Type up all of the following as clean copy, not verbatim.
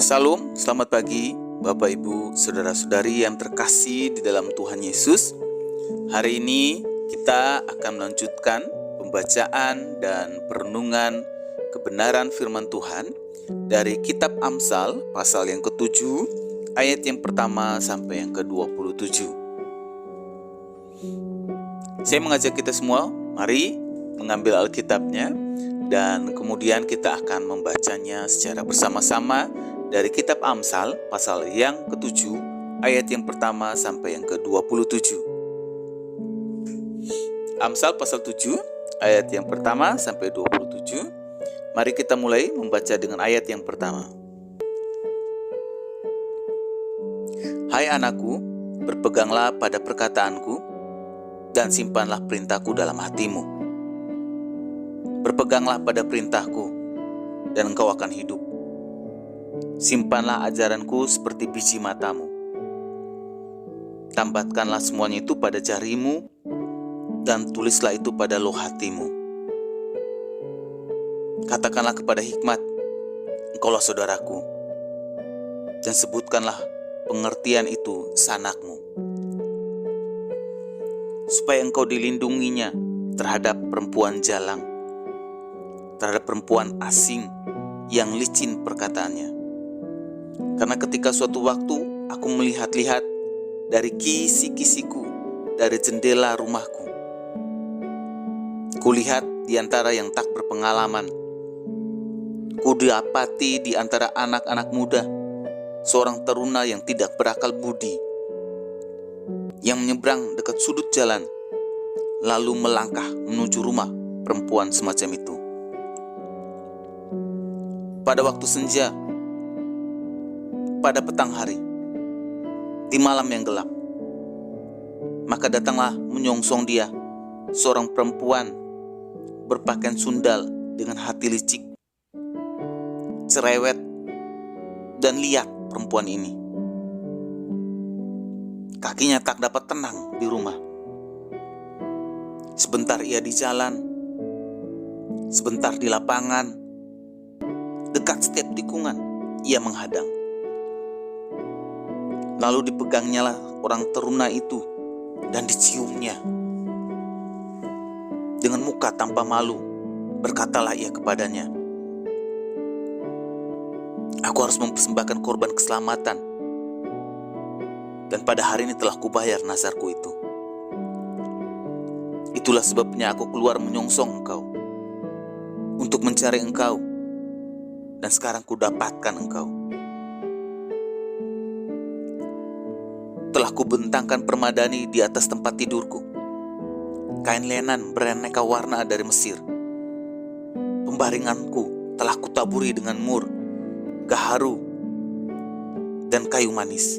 Salam, selamat pagi Bapak Ibu, Saudara-saudari yang terkasih di dalam Tuhan Yesus. Hari ini kita akan melanjutkan pembacaan dan perenungan kebenaran firman Tuhan dari kitab Amsal pasal yang ke-7 ayat yang pertama sampai yang ke-27. Saya mengajak kita semua, mari mengambil Alkitabnya dan kemudian kita akan membacanya secara bersama-sama dari kitab Amsal pasal yang ke-7 ayat yang pertama sampai yang ke-27. Amsal pasal 7 ayat yang pertama sampai 27. Mari kita mulai membaca dengan ayat yang pertama. Hai anakku, berpeganglah pada perkataanku dan simpanlah perintahku dalam hatimu. Berpeganglah pada perintahku dan engkau akan hidup. Simpanlah ajaranku seperti biji matamu. Tambatkanlah semuanya itu pada jarimu dan tulislah itu pada loh hatimu. Katakanlah kepada hikmat, engkaulah saudaraku, dan sebutkanlah pengertian itu sanakmu, supaya engkau dilindunginya terhadap perempuan jalang, terhadap perempuan asing yang licin perkataannya. Karena ketika suatu waktu aku melihat-lihat dari kisi-kisiku dari jendela rumahku, kulihat di antara yang tak berpengalaman, kudapati di antara anak-anak muda seorang teruna yang tidak berakal budi, yang menyeberang dekat sudut jalan, lalu melangkah menuju rumah perempuan semacam itu. Pada waktu senja, pada petang hari, di malam yang gelap, maka datanglah menyongsong dia seorang perempuan berpakaian sundal dengan hati licik, cerewet dan liat. Perempuan ini kakinya tak dapat tenang di rumah. Sebentar ia di jalan, sebentar di lapangan, dekat setiap tikungan ia menghadang. Lalu dipegangnyalah orang teruna itu dan diciumnya. Dengan muka tanpa malu, berkatalah ia kepadanya, aku harus mempersembahkan korban keselamatan, dan pada hari ini telah kubayar nazarku itu. Itulah sebabnya aku keluar menyongsong engkau, untuk mencari engkau, dan sekarang kudapatkan engkau. Telah kubentangkan permadani di atas tempat tidurku, kain lenan beraneka warna dari Mesir. Pembaringanku telah kutaburi dengan mur, gaharu, dan kayu manis.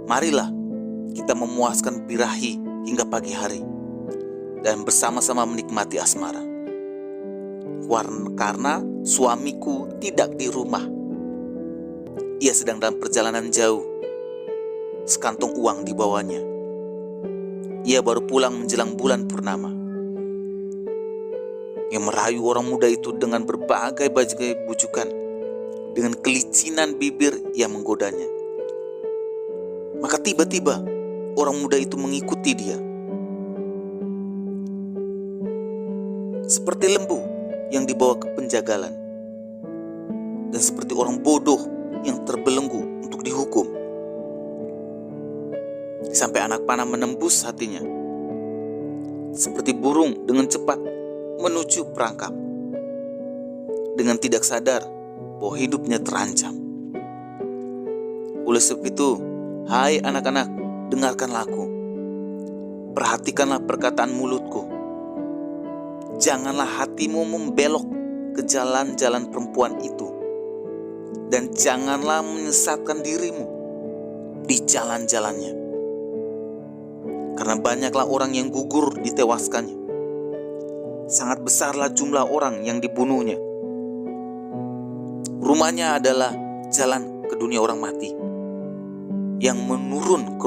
Marilah kita memuaskan birahi hingga pagi hari, dan bersama-sama menikmati asmara. Karena suamiku tidak di rumah, ia sedang dalam perjalanan jauh, sekantong uang dibawanya. Ia baru pulang menjelang bulan purnama. Ia merayu orang muda itu dengan berbagai bujukan. Dengan kelicinan bibir ia menggodanya. Maka tiba-tiba orang muda itu mengikuti dia, seperti lembu yang dibawa ke penjagalan, dan seperti orang bodoh yang terbelenggu untuk dihukum. Sampai anak panah menembus hatinya, seperti burung dengan cepat menuju perangkap, dengan tidak sadar bahwa hidupnya terancam. Oleh sebab itu, hai anak-anak, dengarkanlah aku, perhatikanlah perkataan mulutku. Janganlah hatimu membelok ke jalan-jalan perempuan itu, dan janganlah menyesatkan dirimu di jalan-jalannya. Karena banyaklah orang yang gugur ditewaskannya, sangat besarlah jumlah orang yang dibunuhnya. Rumahnya adalah jalan ke dunia orang mati, yang menurun ke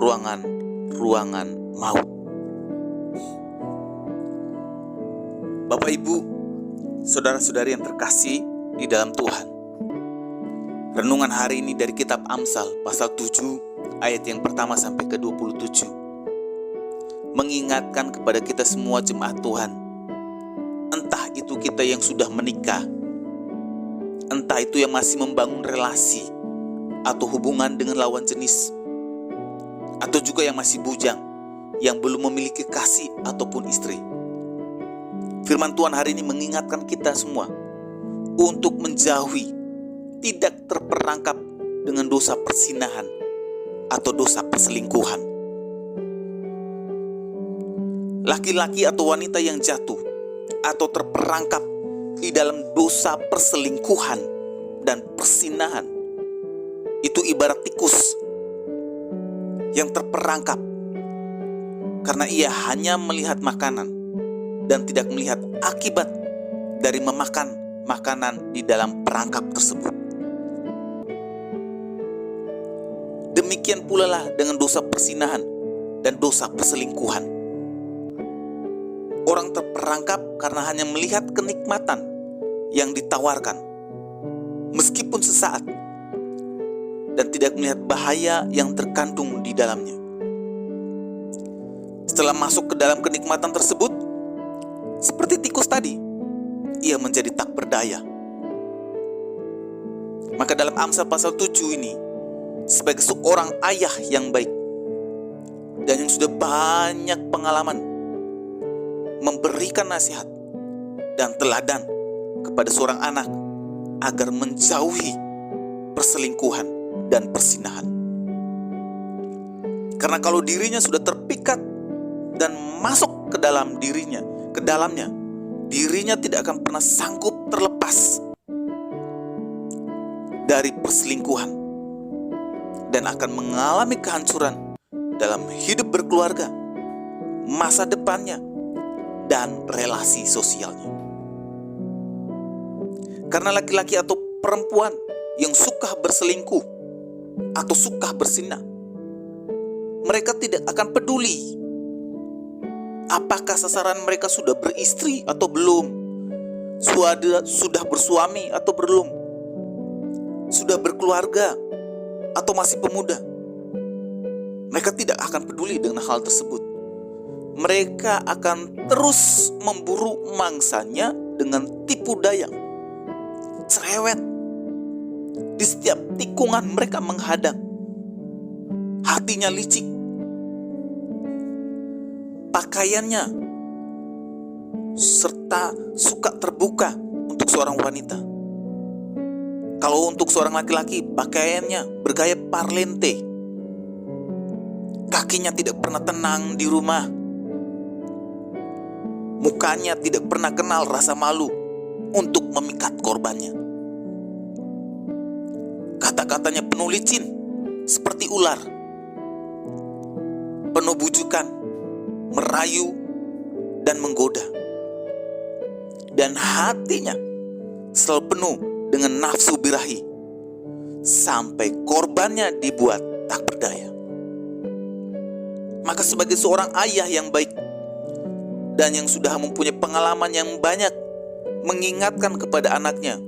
ruangan maut. Bapak Ibu, saudara-saudari yang terkasih di dalam Tuhan, Renungan hari ini dari kitab Amsal pasal 7 ayat yang pertama sampai ke 27 mengingatkan kepada kita semua jemaat Tuhan. Entah itu kita yang sudah menikah, entah itu yang masih membangun relasi atau hubungan dengan lawan jenis, atau juga yang masih bujang, yang belum memiliki kasih ataupun istri. Firman Tuhan hari ini mengingatkan kita semua untuk menjauhi, tidak terperangkap dengan dosa persinahan atau dosa perselingkuhan. Laki-laki atau wanita yang jatuh atau terperangkap di dalam dosa perselingkuhan dan persinahan itu ibarat tikus yang terperangkap karena ia hanya melihat makanan dan tidak melihat akibat dari memakan makanan di dalam perangkap tersebut. Demikian pula lah dengan dosa persinahan dan dosa perselingkuhan. Orang terperangkap karena hanya melihat kenikmatan yang ditawarkan, meskipun sesaat, dan tidak melihat bahaya yang terkandung di dalamnya. Setelah masuk ke dalam kenikmatan tersebut, seperti tikus tadi, ia menjadi tak berdaya. Maka dalam Amsal pasal 7 ini, sebagai seorang ayah yang baik dan yang sudah banyak pengalaman memberikan nasihat dan teladan kepada seorang anak agar menjauhi perselingkuhan dan persinahan. Karena kalau dirinya sudah terpikat dan masuk ke dalam dalamnya, dirinya tidak akan pernah sanggup terlepas dari perselingkuhan dan akan mengalami kehancuran dalam hidup berkeluarga, masa depannya, dan relasi sosialnya. Karena laki-laki atau perempuan yang suka berselingkuh atau suka berzinah, mereka tidak akan peduli apakah sasaran mereka sudah beristri atau belum, sudah bersuami atau belum, sudah berkeluarga atau masih pemuda. Mereka tidak akan peduli dengan hal tersebut. Mereka akan terus memburu mangsanya dengan tipu daya, cerewet. Di setiap tikungan mereka menghadang. Hatinya licik. Pakaiannya serta suka terbuka untuk seorang wanita. Kalau untuk seorang laki-laki, pakaiannya bergaya parlente. Kakinya tidak pernah tenang di rumah. Mukanya tidak pernah kenal rasa malu untuk memikat korbannya. Kata-katanya penuh licin seperti ular. Penuh bujukan, merayu, dan menggoda. Dan hatinya selalu penuh dengan nafsu birahi, sampai korbannya dibuat tak berdaya. Maka sebagai seorang ayah yang baik dan yang sudah mempunyai pengalaman yang banyak, mengingatkan kepada anaknya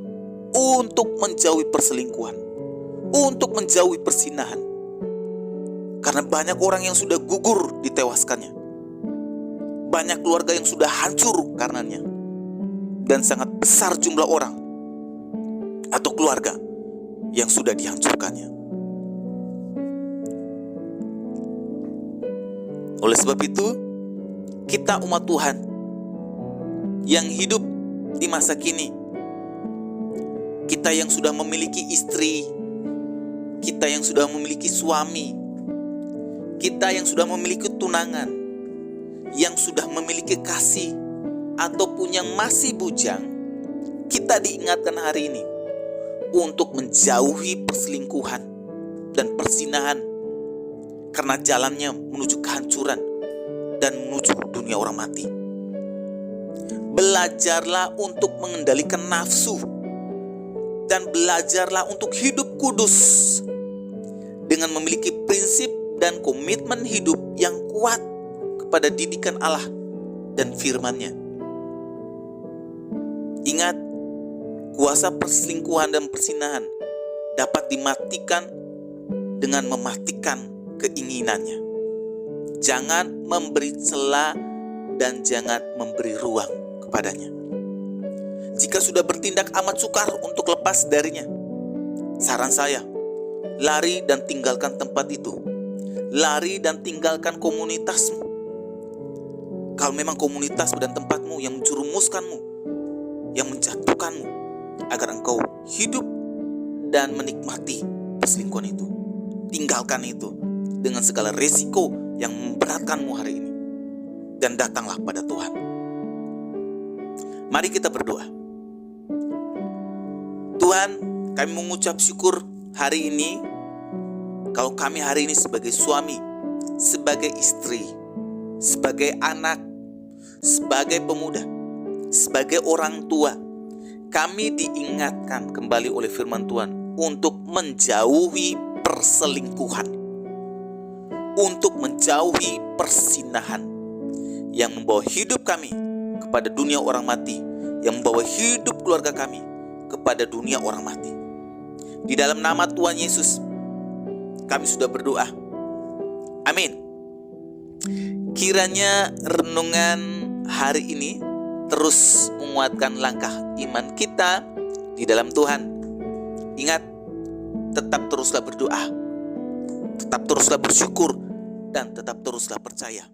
untuk menjauhi perselingkuhan, untuk menjauhi persinahan. Karena banyak orang yang sudah gugur ditewaskannya, banyak keluarga yang sudah hancur karenanya, dan sangat besar jumlah orang atau keluarga yang sudah dihancurkannya. Oleh sebab itu, kita umat Tuhan yang hidup di masa kini, kita yang sudah memiliki istri, kita yang sudah memiliki suami, kita yang sudah memiliki tunangan, yang sudah memiliki kasih, ataupun yang masih bujang, kita diingatkan hari ini untuk menjauhi perselingkuhan dan persinahan, karena jalannya menuju kehancuran dan menuju dunia orang mati. Belajarlah untuk mengendalikan nafsu dan belajarlah untuk hidup kudus dengan memiliki prinsip dan komitmen hidup yang kuat kepada didikan Allah dan firman-Nya. Ingat, kuasa perselingkuhan dan persinahan dapat dimatikan dengan mematikan keinginannya. Jangan memberi celah dan jangan memberi ruang kepadanya. Jika sudah bertindak amat sukar untuk lepas darinya, saran saya, lari dan tinggalkan tempat itu. Lari dan tinggalkan komunitasmu. Kalau memang komunitasmu dan tempatmu yang menjerumuskanmu, yang menjatuhkanmu, agar engkau hidup dan menikmati perselingkuhan itu, tinggalkan itu dengan segala resiko yang memberatkanmu hari ini, dan datanglah pada Tuhan. Mari kita berdoa. Tuhan, kami mengucap syukur hari ini, kalau kami hari ini sebagai suami, sebagai istri, sebagai anak, sebagai pemuda, sebagai orang tua, kami diingatkan kembali oleh firman Tuhan untuk menjauhi perselingkuhan, untuk menjauhi persinahan yang membawa hidup kami kepada dunia orang mati, yang membawa hidup keluarga kami kepada dunia orang mati. Di dalam nama Tuhan Yesus, kami sudah berdoa. Amin. Kiranya renungan hari ini terus menguatkan langkah iman kita di dalam Tuhan. Ingat, tetap teruslah berdoa, tetap teruslah bersyukur, dan tetap teruslah percaya.